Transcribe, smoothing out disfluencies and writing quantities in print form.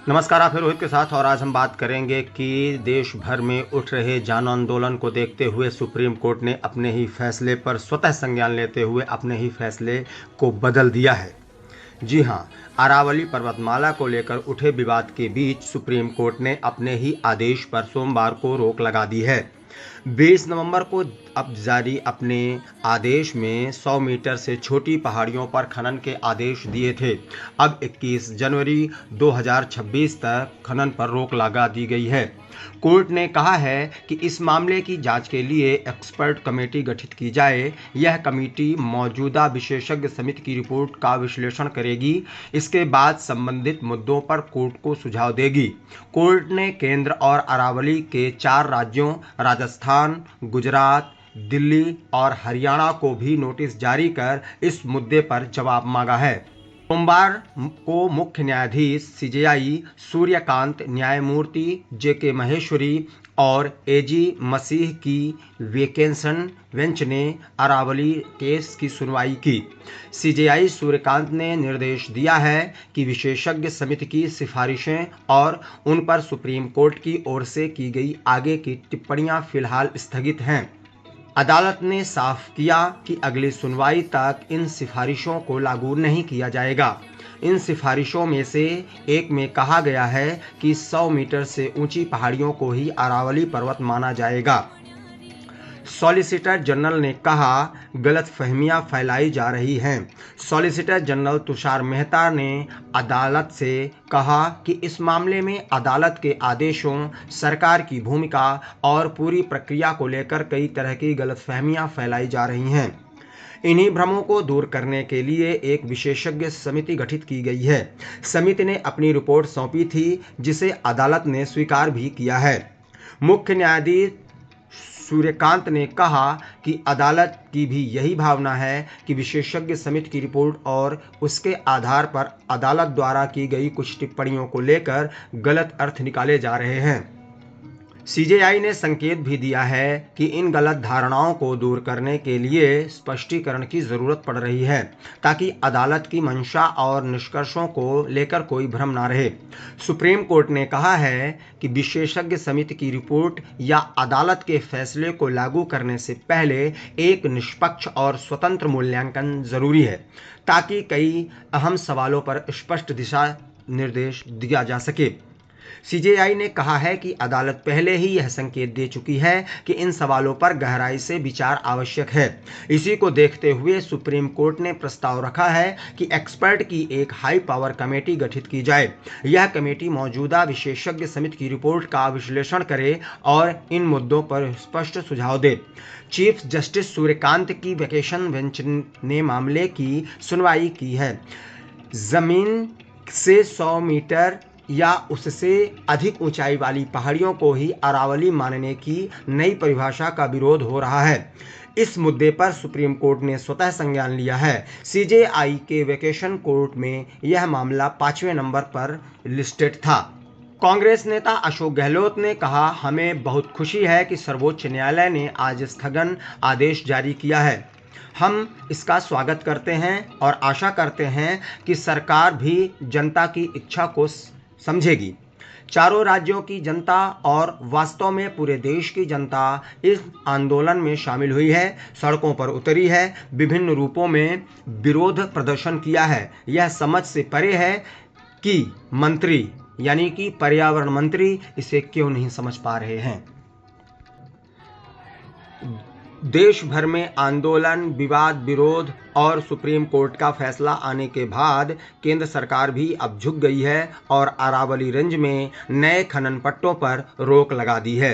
नमस्कार, आप हैं रोहित के साथ और आज हम बात करेंगे कि देश भर में उठ रहे जन आंदोलन को देखते हुए सुप्रीम कोर्ट ने अपने ही फैसले पर स्वतः संज्ञान लेते हुए अपने ही फैसले को बदल दिया है। जी हां, अरावली पर्वतमाला को लेकर उठे विवाद के बीच सुप्रीम कोर्ट ने अपने ही आदेश पर सोमवार को रोक लगा दी है। 20 नवंबर को अब जारी अपने आदेश में 100 मीटर से छोटी पहाड़ियों पर खनन के आदेश दिए थे। अब 21 जनवरी 2026 तक खनन पर रोक लगा दी गई है। कोर्ट ने कहा है कि इस मामले की जांच के लिए एक्सपर्ट कमेटी गठित की जाए। यह कमेटी मौजूदा विशेषज्ञ समिति की रिपोर्ट का विश्लेषण करेगी। इसके बाद संबंधित मुद्दों पर कोर्ट को सुझाव देगी। कोर्ट ने केंद्र और अरावली के 4 राज्यों राजस्थान, गुजरात, दिल्ली और हरियाणा को भी नोटिस जारी कर इस मुद्दे पर जवाब मांगा है। सोमवार को मुख्य न्यायाधीश सीजेआई सूर्यकांत, न्यायमूर्ति जेके महेश्वरी और एजी मसीह की वेकेशन बेंच ने अरावली केस की सुनवाई की। सीजेआई सूर्यकांत ने निर्देश दिया है कि विशेषज्ञ समिति की सिफारिशें और उन पर सुप्रीम कोर्ट की ओर से की गई आगे की टिप्पणियां फिलहाल स्थगित हैं। अदालत ने साफ किया कि अगली सुनवाई तक इन सिफारिशों को लागू नहीं किया जाएगा। इन सिफारिशों में से एक में कहा गया है कि 100 मीटर से ऊंची पहाड़ियों को ही अरावली पर्वत माना जाएगा। सॉलिसिटर जनरल ने कहा, गलतफहमियां फैलाई जा रही हैं। सॉलिसिटर जनरल तुषार मेहता ने अदालत से कहा कि इस मामले में अदालत के आदेशों, सरकार की भूमिका और पूरी प्रक्रिया को लेकर कई तरह की गलतफहमियां फैलाई जा रही हैं। इन्हीं भ्रमों को दूर करने के लिए एक विशेषज्ञ समिति गठित की गई है। समिति ने अपनी रिपोर्ट सौंपी थी, जिसे अदालत ने स्वीकार भी किया है। मुख्य न्यायाधीश सूर्यकांत ने कहा कि अदालत की भी यही भावना है कि विशेषज्ञ समिति की रिपोर्ट और उसके आधार पर अदालत द्वारा की गई कुछ टिप्पणियों को लेकर गलत अर्थ निकाले जा रहे हैं। सीजेआई ने संकेत भी दिया है कि इन गलत धारणाओं को दूर करने के लिए स्पष्टीकरण की जरूरत पड़ रही है, ताकि अदालत की मंशा और निष्कर्षों को लेकर कोई भ्रम न रहे। सुप्रीम कोर्ट ने कहा है कि विशेषज्ञ समिति की रिपोर्ट या अदालत के फैसले को लागू करने से पहले एक निष्पक्ष और स्वतंत्र मूल्यांकन जरूरी है, ताकि कई अहम सवालों पर स्पष्ट दिशा निर्देश दिया जा सके। सीजेआई ने कहा है कि अदालत पहले ही यह संकेत दे चुकी है कि इन सवालों पर गहराई से विचार आवश्यक है। इसी को देखते हुए सुप्रीम कोर्ट ने प्रस्ताव रखा है कि एक्सपर्ट की एक हाई पावर कमेटी गठित की जाए। यह कमेटी मौजूदा विशेषज्ञ समिति की रिपोर्ट का विश्लेषण करे और इन मुद्दों पर स्पष्ट सुझाव दे। चीफ जस्टिस सूर्यकांत की वेकेशन बेंच ने मामले की सुनवाई की है। जमीन से 100 मीटर या उससे अधिक ऊंचाई वाली पहाड़ियों को ही अरावली मानने की नई परिभाषा का विरोध हो रहा है। इस मुद्दे पर सुप्रीम कोर्ट ने स्वतः संज्ञान लिया है। सीजेआई के वेकेशन कोर्ट में यह मामला 5वें नंबर पर लिस्टेड था। कांग्रेस नेता अशोक गहलोत ने कहा, हमें बहुत खुशी है कि सर्वोच्च न्यायालय ने आज स्थगन आदेश जारी किया है। हम इसका स्वागत करते हैं और आशा करते हैं कि सरकार भी जनता की इच्छा को समझेगी। चारों राज्यों की जनता और वास्तव में पूरे देश की जनता इस आंदोलन में शामिल हुई है, सड़कों पर उतरी है, विभिन्न रूपों में विरोध प्रदर्शन किया है। यह समझ से परे है कि मंत्री यानी कि पर्यावरण मंत्री इसे क्यों नहीं समझ पा रहे हैं। देश भर में आंदोलन, विवाद, विरोध और सुप्रीम कोर्ट का फैसला आने के बाद केंद्र सरकार भी अब झुक गई है और अरावली रेंज में नए खनन पट्टों पर रोक लगा दी है।